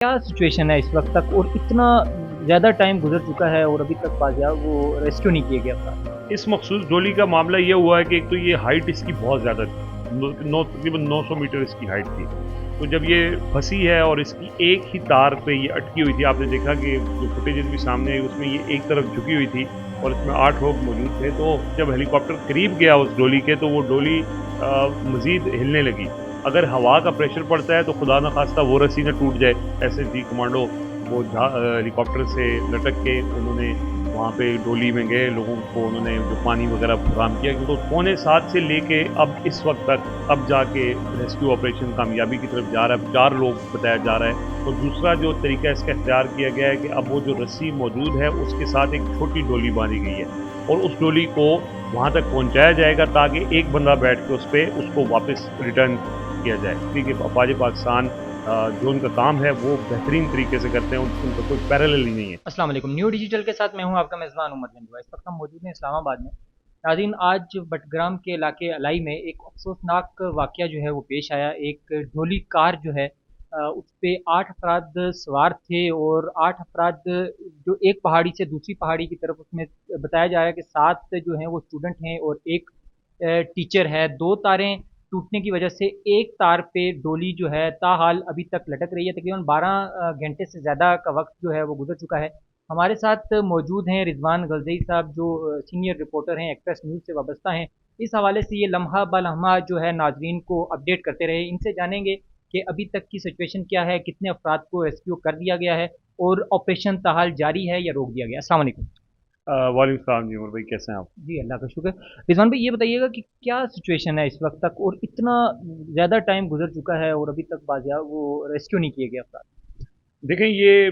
क्या सिचुएशन है इस वक़्त तक और इतना ज़्यादा टाइम गुज़र चुका है और अभी तक बाज़ियाब वो रेस्क्यू नहीं किया गया था? इस मखसूस डोली का मामला ये हुआ है कि एक तो ये हाइट इसकी बहुत ज़्यादा थी। तकरीबन 900 मीटर इसकी हाइट थी। तो जब ये फंसी है और इसकी एक ही तार पे ये अटकी हुई थी, आपने देखा कि जो फुटेजेस भी सामने आई उसमें ये एक तरफ झुकी हुई थी और इसमें 8 लोग मौजूद थे। तो जब हेलीकॉप्टर करीब गया उस डोली के, तो वो डोली मज़ीद हिलने लगी। अगर हवा का प्रेशर पड़ता है तो खुदा न खास्ता वो रस्सी ना टूट जाए। एसएसजी कमांडो वो हेलीकॉप्टर से लटक के उन्होंने वहाँ पे डोली में गए, लोगों को उन्होंने जो पानी वगैरह फराहम किया। तो पौने 7 से लेके अब इस वक्त तक अब जाके रेस्क्यू ऑपरेशन कामयाबी की तरफ जा रहा है। 4 लोग बताया जा रहा है। और दूसरा जो तरीका इसका इख्तियार किया गया है कि अब वो जो रस्सी मौजूद है उसके साथ एक छोटी डोली बांधी गई है और उस डोली को वहाँ तक पहुँचाया जाएगा ताकि एक बंदा बैठ के उस पर उसको वापस रिटर्न किया जाए। क्योंकि अफवाज पाकिस्तान जो उनका काम है वो बेहतरीन तरीके से करते हैं, उनका कोई पैरेलल ही नहीं है। अस्सलाम वालेकुम। न्यू डिजिटल के साथ मैं हूँ आपका मेज़बान उमर गंजवा। इस वक़्त हम मौजूद हैं इस्लामाबाद में। नाज़रीन, आज बटग्राम के इलाके अलाई में एक अफ़सोसनाक वाक़या जो है वो पेश आया। एक डोली कार जो है उस पे 8 अफ़राद सवार थे और 8 अफ़राद जो एक पहाड़ी से दूसरी पहाड़ी की तरफ, उसमें बताया जा रहा है कि 7 जो हैं वो स्टूडेंट हैं और 1 टीचर है। 2 तारें टूटने की वजह से एक तार पे डोली जो है ताहाल अभी तक लटक रही है। तकरीबन 12 घंटे से ज़्यादा का वक्त जो है वो गुजर चुका है। हमारे साथ मौजूद हैं रिजवान गलज़ई साहब, जो सीनियर रिपोर्टर हैं, एक्सप्रेस न्यूज़ से वाबस्ता हैं। इस हवाले से ये लम्हा ब लम्हा जो है नाजरीन को अपडेट करते रहे। इनसे जानेंगे कि अभी तक की सिचुएशन क्या है, कितने अफराद को रेस्क्यू कर दिया गया है और ऑपरेशन ताहाल जारी है या रोक दिया गया। अस्सलाम वालेकुम। वालेकुम सलाम जी, उमर भाई कैसे हैं आप? जी, अल्लाह का शुक्र। रिज़वान भाई, ये बताइएगा कि क्या सिचुएशन है इस वक़्त तक और इतना ज़्यादा टाइम गुज़र चुका है और अभी तक बाज़ियाब वो रेस्क्यू नहीं किए गए अफ़राद? देखें, ये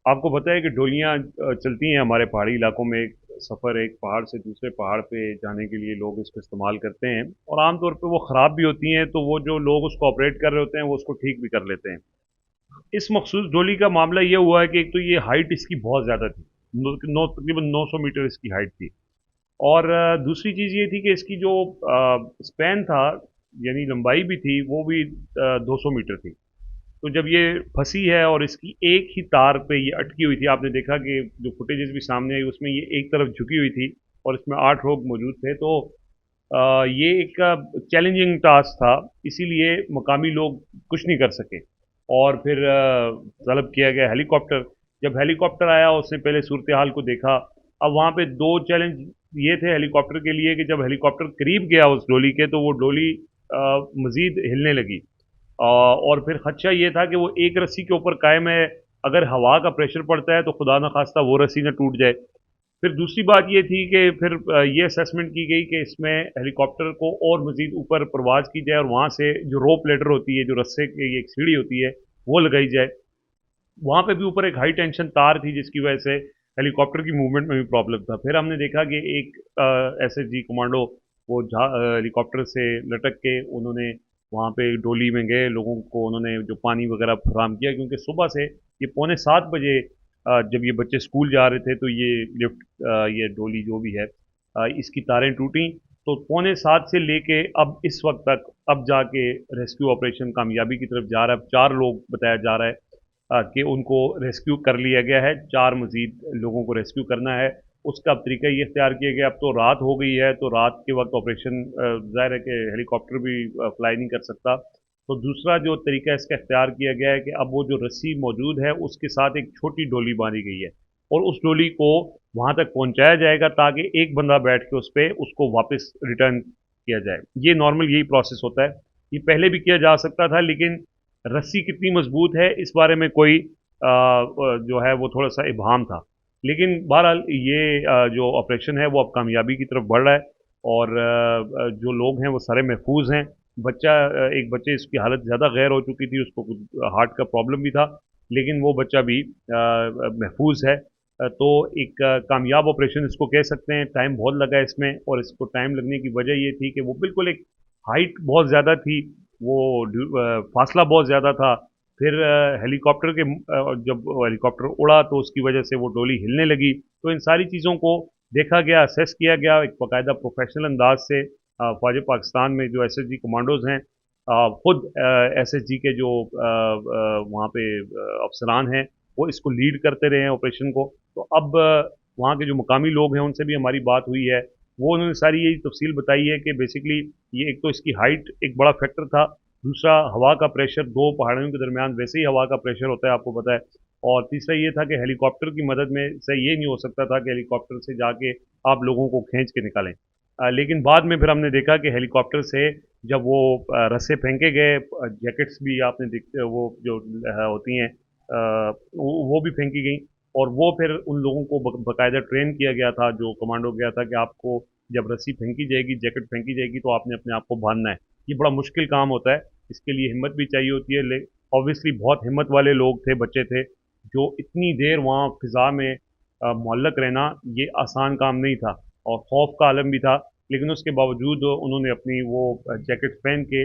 आपको पता है कि डोलियाँ चलती हैं हमारे पहाड़ी इलाकों में। एक सफ़र एक पहाड़ से दूसरे पहाड़ पे जाने के लिए लोग इसको इस्तेमाल करते हैं और आम तौर पे वो ख़राब भी होती हैं, तो वो जो लोग उसको ऑपरेट कर रहे होते हैं वो उसको ठीक भी कर लेते हैं। इस मखसूस डोली का मामला ये हुआ है कि एक तो ये हाइट इसकी बहुत ज़्यादा थी। तकरीबन 900 मीटर इसकी हाइट थी। और दूसरी चीज़ ये थी कि इसकी जो स्पैन था, यानी लंबाई भी थी, वो भी 200 मीटर थी। तो जब ये फंसी है और इसकी एक ही तार पे ये अटकी हुई थी, आपने देखा कि जो फुटेजेस भी सामने आई उसमें ये एक तरफ झुकी हुई थी और इसमें 8 लोग मौजूद थे। तो ये एक चैलेंजिंग टास्क था, इसीलिए मकामी लोग कुछ नहीं कर सके और फिर तलब किया गया हेलीकॉप्टर। जब हेलीकॉप्टर आया उसने पहले सूरत हाल को देखा। अब वहाँ पे 2 चैलेंज ये थे हेलीकॉप्टर के लिए कि जब हेलीकॉप्टर करीब गया उस डोली के, तो वो डोली मज़ीद हिलने लगी। और फिर खदशा ये था कि वो एक रस्सी के ऊपर कायम है, अगर हवा का प्रेशर पड़ता है तो खुदा न खास्ता वो रस्सी ना टूट जाए। फिर दूसरी बात ये थी कि फिर ये असेसमेंट की गई कि इसमें हेलीकॉप्टर को और मज़ीद ऊपर परवाज़ की जाए और वहाँ से जो रोप लेडर होती है, जो रस्से की एक सीढ़ी होती है, वो लगाई जाए। वहाँ पे भी ऊपर एक हाई टेंशन तार थी जिसकी वजह से हेलीकॉप्टर की मूवमेंट में भी प्रॉब्लम था। फिर हमने देखा कि एक एसएसजी कमांडो वो हेलीकॉप्टर से लटक के उन्होंने वहाँ पे डोली में गए, लोगों को उन्होंने जो पानी वगैरह फराहम किया। क्योंकि सुबह से ये पौने 7 बजे जब ये बच्चे स्कूल जा रहे थे तो ये लिफ्ट ये डोली जो भी है इसकी तारें टूटी। तो पौने 7 से लेके अब इस वक्त तक अब जाके रेस्क्यू ऑपरेशन कामयाबी की तरफ जा रहा है। 4 लोग बताया जा रहा है कि उनको रेस्क्यू कर लिया गया है। 4 मज़ीद लोगों को रेस्क्यू करना है। उसका अब तरीका ये इख्तियार किया गया, अब तो रात हो गई है, तो रात के वक्त ऑपरेशन ज़ाहिर है कि हेलीकॉप्टर भी फ्लाई नहीं कर सकता। तो दूसरा जो तरीका इसका इख्तियार किया गया है कि अब वो जो रस्सी मौजूद है उसके साथ एक छोटी डोली बांधी गई है और उस डोली को वहाँ तक पहुँचाया जाएगा ताकि एक बंदा बैठ के उस पर उसको वापस रिटर्न किया जाए। ये नॉर्मल यही प्रोसेस होता है। ये पहले भी किया जा सकता था, लेकिन रस्सी कितनी मजबूत है इस बारे में कोई जो है वो थोड़ा सा इबाम था। लेकिन बहरहाल ये जो ऑपरेशन है वो अब कामयाबी की तरफ बढ़ रहा है और जो लोग हैं वो सारे महफूज हैं। बच्चा एक बच्चे इसकी हालत ज़्यादा गैर हो चुकी थी, उसको कुछ हार्ट का प्रॉब्लम भी था, लेकिन वो बच्चा भी महफूज है। तो एक कामयाब ऑपरेशन इसको कह सकते हैं। टाइम बहुत लगा है इसमें और इसको टाइम लगने की वजह ये थी कि वो बिल्कुल एक हाइट बहुत ज़्यादा थी, वो फासला बहुत ज़्यादा था। फिर हेलीकॉप्टर के जब हेलीकॉप्टर उड़ा तो उसकी वजह से वो डोली हिलने लगी। तो इन सारी चीज़ों को देखा गया, असेस किया गया एक बाकायदा प्रोफेशनल अंदाज से। फ़ौज पाकिस्तान में जो एसएसजी कमांडोज़ हैं खुद एसएसजी के जो वहाँ पे अफसरान हैं वो इसको लीड करते रहे हैं ऑपरेशन को। तो अब वहाँ के जो मुकामी लोग हैं उनसे भी हमारी बात हुई है, वो उन्होंने सारी यही तफसील बताई है कि बेसिकली ये एक तो इसकी हाइट एक बड़ा फैक्टर था, दूसरा हवा का प्रेशर, दो पहाड़ियों के दरमियान वैसे ही हवा का प्रेशर होता है आपको पता है, और तीसरा ये था कि हेलीकॉप्टर की मदद में से ये नहीं हो सकता था कि हेलीकॉप्टर से जाके आप लोगों को खींच के निकालें। लेकिन बाद में फिर हमने देखा कि हेलीकॉप्टर से जब वो रस्से फेंके गए, जैकेट्स भी आपने वो जो होती हैं वो भी फेंकी गई, और वो फिर उन लोगों को बाकायदा ट्रेन किया गया था, जो कमांडो गया था कि आपको जब रस्सी फेंकी जाएगी, जैकेट फेंकी जाएगी तो आपने अपने आप को बांधना है। ये बड़ा मुश्किल काम होता है, इसके लिए हिम्मत भी चाहिए होती है। ऑब्वियसली बहुत हिम्मत वाले लोग थे, बच्चे थे, जो इतनी देर वहाँ फिजा में मुअल्लक रहना ये आसान काम नहीं था, और खौफ का आलम भी था, लेकिन उसके बावजूद उन्होंने अपनी वो जैकेट पहन के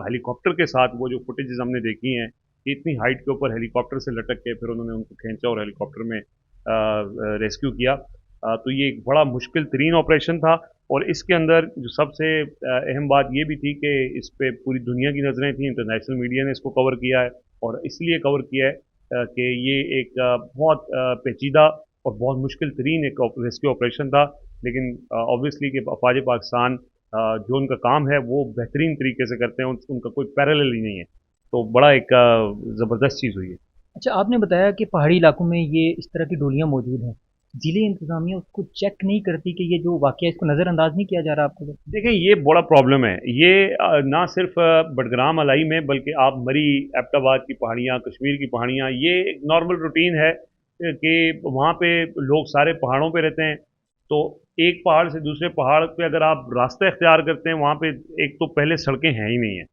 हेलीकॉप्टर के साथ वो जो फुटेजेस हमने देखी हैं कि इतनी हाइट के ऊपर हेलीकॉप्टर से लटक के फिर उन्होंने उनको खींचा और हेलीकॉप्टर में रेस्क्यू किया। तो ये एक बड़ा मुश्किल तरीन ऑपरेशन था, और इसके अंदर जो सबसे अहम बात ये भी थी कि इस पे पूरी दुनिया की नज़रें थी, इंटरनेशनल मीडिया ने इसको कवर किया है, और इसलिए कवर किया है कि ये एक बहुत पेचीदा और बहुत मुश्किल तरीन एक रेस्क्यू ऑपरेशन था, लेकिन ऑब्वियसली कि अफवाज पाकिस्तान जो उनका काम है वो बेहतरीन तरीके से करते हैं, उनका कोई पैरेलल ही नहीं है। तो बड़ा एक ज़बरदस्त चीज़ हुई है। अच्छा, आपने बताया कि पहाड़ी इलाकों में ये इस तरह की डोलियाँ मौजूद हैं। ज़िले इंतज़ामिया उसको चेक नहीं करती कि ये जो वाक़या है इसको नज़रअंदाज नहीं किया जा रहा आपको? देखें, ये बड़ा प्रॉब्लम है ये, ना सिर्फ बडग्राम अलाई में, बल्कि आप मरी, एबटाबाद की पहाड़ियाँ, कश्मीर की पहाड़ियाँ, ये एक नॉर्मल रूटीन है कि वहाँ पे लोग सारे पहाड़ों पे रहते हैं, तो एक पहाड़ से दूसरे पहाड़ पे अगर आप रास्ता इख्तियार करते हैं, वहाँ पे एक तो पहले सड़कें हैं ही नहीं है।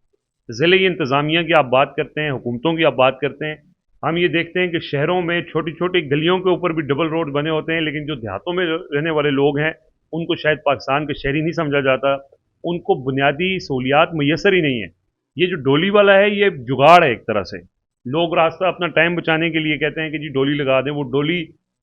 ज़िले इंतज़ामिया की आप बात करते हैं, हुकूमतों की आप बात करते हैं, हम ये देखते हैं कि शहरों में छोटी-छोटी गलियों के ऊपर भी डबल रोड बने होते हैं, लेकिन जो देहातों में रहने वाले लोग हैं, उनको शायद पाकिस्तान के शहरी नहीं समझा जाता, उनको बुनियादी सहूलियात मुयस्सर ही नहीं है। ये जो डोली वाला है, ये जुगाड़ है एक तरह से। लोग रास्ता अपना टाइम बचाने के लिए कहते हैं कि जी डोली लगा दें, वो डोली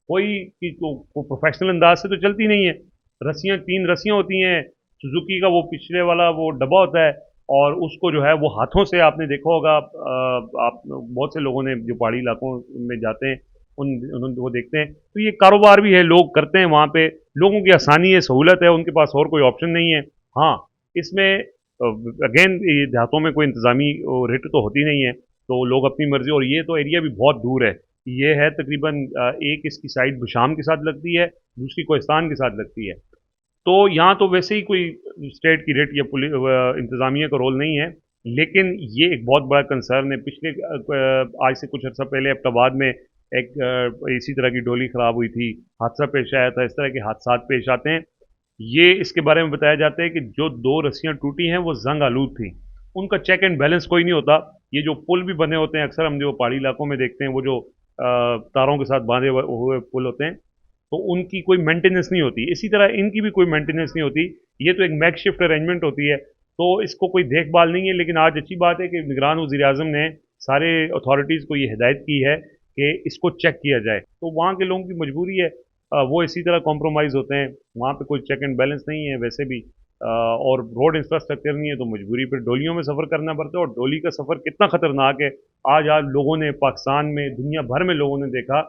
को प्रोफेशनल अंदाज से तो चलती नहीं है। रस्सियाँ, 3 रस्सियाँ होती हैं, सुजुकी का वो पिछले वाला वो डब्बा होता है, और उसको जो है वो हाथों से, आपने देखा होगा, आप बहुत से लोगों ने जो पहाड़ी इलाकों में जाते हैं उन वो देखते हैं, तो ये कारोबार भी है, लोग करते हैं वहाँ पे, लोगों की आसानी है, सहूलत है, उनके पास और कोई ऑप्शन नहीं है। हाँ, इसमें अगेन ये देहातों में कोई इंतज़ामी रिट तो होती नहीं है, तो लोग अपनी मर्जी, और ये तो एरिया भी बहुत दूर है, ये है तकरीबन एक इसकी साइड बुशाम के साथ लगती है, दूसरी कोहिस्तान के साथ लगती है। तो यहाँ तो वैसे ही कोई स्टेट की रेट या पुलिस इंतज़ामिया का रोल नहीं है, लेकिन ये एक बहुत बड़ा कंसर्न है। पिछले आज से कुछ अर्सा पहले अब्टाबाद में एक इसी तरह की डोली ख़राब हुई थी, हादसा पेश आया था, इस तरह के हादसात पेश आते हैं। ये इसके बारे में बताया जाता है कि जो 2 रस्सियाँ टूटी हैं वो ज़ंग आलूद थी, उनका चेक एंड बैलेंस कोई नहीं होता। ये जो पुल भी बने होते हैं, अक्सर हम जो पहाड़ी इलाकों में देखते हैं, वो जो तारों के साथ बांधे हुए पुल होते हैं, तो उनकी कोई मेंटेनेंस नहीं होती, इसी तरह इनकी भी कोई मेंटेनेंस नहीं होती। ये तो एक मैकशिफ्ट अरेंजमेंट होती है, तो इसको कोई देखभाल नहीं है। लेकिन आज अच्छी बात है कि निगरान वज़ीर आज़म ने सारे अथॉरिटीज़ को ये हिदायत की है कि इसको चेक किया जाए, तो वहाँ के लोगों की मजबूरी है, वो इसी तरह कॉम्प्रोमाइज़ होते हैं, वहाँ पे कोई चेक एंड बैलेंस नहीं है वैसे भी, और रोड इंफ्रास्ट्रक्चर नहीं है, तो मजबूरी फिर डोलियों में सफ़र करना पड़ता है, और डोली का सफ़र कितना ख़तरनाक है, आज लोगों ने पाकिस्तान में, दुनिया भर में लोगों ने देखा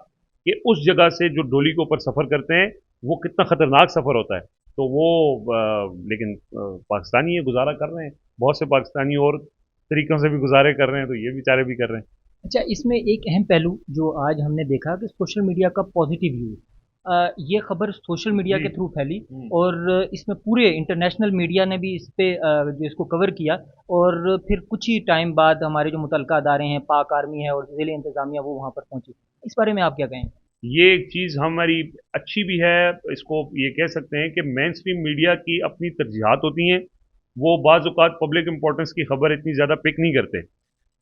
कि उस जगह से जो डोली के ऊपर सफ़र करते हैं वो कितना ख़तरनाक सफ़र होता है। तो वो लेकिन पाकिस्तानी ये गुजारा कर रहे हैं, बहुत से पाकिस्तानी और तरीक़ों से भी गुजारे कर रहे हैं, तो ये बेचारे भी कर रहे हैं। अच्छा, इसमें एक अहम पहलू जो आज हमने देखा कि सोशल मीडिया का पॉजिटिव यूज़, ये खबर सोशल मीडिया जी। के थ्रू फैली, हम्म। और इसमें पूरे इंटरनेशनल मीडिया ने भी इस पे जो इसको कवर किया, और फिर कुछ ही टाइम बाद हमारे जो मुतलका अदारे हैं, पाक आर्मी है और ज़िले इंतज़ामिया, वो वहाँ पर पहुँची। इस बारे में आप क्या कहेंगे? ये एक चीज़ हमारी अच्छी भी है, इसको ये कह सकते हैं कि मेन स्ट्रीम मीडिया की अपनी तरजीहात होती हैं, वो बाज़ औक़ात पब्लिक इम्पोर्टेंस की खबर इतनी ज़्यादा पिक नहीं करते।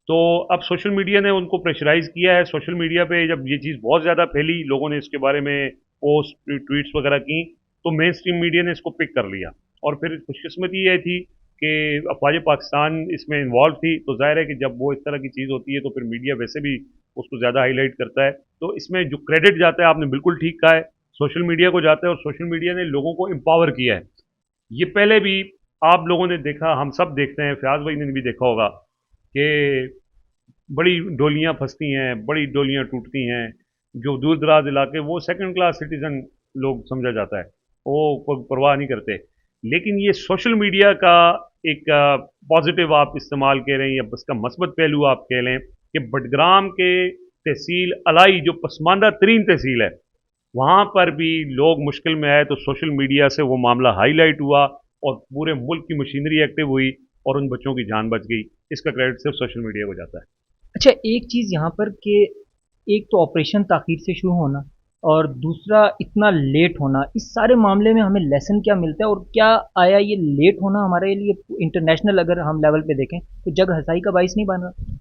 तो अब सोशल मीडिया ने उनको प्रेशराइज़ किया है, सोशल मीडिया पे जब ये चीज़ बहुत ज़्यादा फैली, लोगों ने इसके बारे में पोस्ट, ट्वीट्स वगैरह की, तो मेन स्ट्रीम मीडिया ने इसको पिक कर लिया, और फिर खुशकिस्मती ये थी कि अफ़वाज पाकिस्तान इसमें इन्वॉल्व थी, तो ज़ाहिर है कि जब वो इस तरह की चीज़ होती है तो फिर मीडिया वैसे भी उसको ज़्यादा हाईलाइट करता है। तो इसमें जो क्रेडिट जाता है, आपने बिल्कुल ठीक कहा है, सोशल मीडिया को जाता है, और सोशल मीडिया ने लोगों को एम्पावर किया है। ये पहले भी आप लोगों ने देखा, हम सब देखते हैं, फयाज भाई ने भी देखा होगा कि बड़ी डोलियां फंसती हैं, बड़ी डोलियां टूटती हैं। जो दूर दराज इलाके, वो सेकंड क्लास सिटीजन लोग समझा जाता है, वो कोई परवाह नहीं करते। लेकिन ये सोशल मीडिया का एक पॉजिटिव आप इस्तेमाल कह रहे हैं, या उसका मस्बत पहलू आप कह लें कि बडग्राम के तहसील अलाई जो पसमानदा तरीन तहसील है, वहाँ पर भी लोग मुश्किल में आए तो सोशल मीडिया से वो मामला हाईलाइट हुआ और पूरे मुल्क की मशीनरी एक्टिव हुई और उन बच्चों की जान बच गई। इसका क्रेडिट सिर्फ सोशल मीडिया को जाता है। अच्छा, एक चीज़ यहाँ पर कि एक तो ऑपरेशन ताख़ीर से शुरू होना और दूसरा इतना लेट होना, इस सारे मामले में हमें लेसन क्या मिलता है और क्या आया ये लेट होना हमारे लिए इंटरनेशनल अगर हम लेवल पे देखें तो जग हंसाई का बाइस नहीं बन रहा?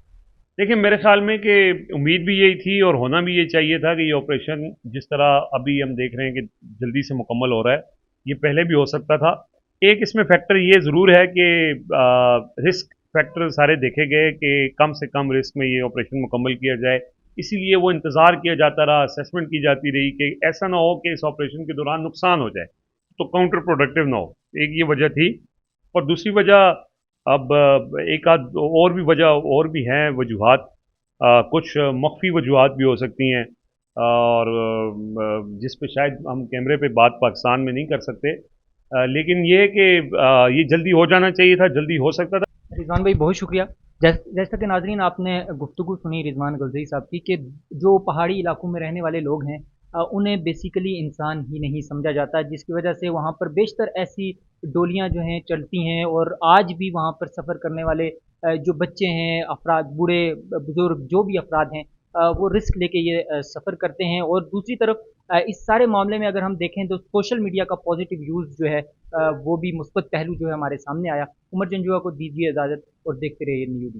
देखिए, मेरे ख्याल में कि उम्मीद भी यही थी और होना भी ये चाहिए था कि ये ऑपरेशन जिस तरह अभी हम देख रहे हैं कि जल्दी से मुकम्मल हो रहा है, ये पहले भी हो सकता था। एक इसमें फैक्टर ये ज़रूर है कि रिस्क फैक्टर सारे देखे गए कि कम से कम रिस्क में ये ऑपरेशन मुकम्मल किया जाए। इसीलिए वो इंतज़ार किया जाता रहा, असेसमेंट की जाती रही कि ऐसा ना हो कि इस ऑपरेशन के दौरान नुकसान हो जाए, तो काउंटर प्रोडक्टिव ना हो। एक ये वजह थी। और दूसरी वजह, अब एक आध और भी वजह और भी हैं वजूहात, कुछ मख्फी वजूहात भी हो सकती हैं, और जिस पे शायद हम कैमरे पे बात पाकिस्तान में नहीं कर सकते। लेकिन ये है कि ये जल्दी हो जाना चाहिए था, जल्दी हो सकता था। रिजवान भाई बहुत शुक्रिया। जैसा कि नाजरीन आपने गुफ्तगू सुनी रिजवान गलज़ई साहब की कि जो पहाड़ी इलाकों में रहने वाले लोग हैं उन्हें बेसिकली इंसान ही नहीं समझा जाता, जिसकी वजह से वहाँ पर बेशतर ऐसी डोलियाँ जो हैं चलती हैं और आज भी वहाँ पर सफ़र करने वाले जो बच्चे हैं, अफराद, बूढ़े, बुज़ुर्ग जो भी अफराद हैं वो रिस्क लेके ये सफ़र करते हैं। और दूसरी तरफ इस सारे मामले में अगर हम देखें तो सोशल मीडिया का पॉजिटिव यूज़ जो है वो भी मुस्बत पहलू जो है हमारे सामने आया। उमर जंजुआ को दीजिए इजाज़त और देखते रहिए न्यूज़।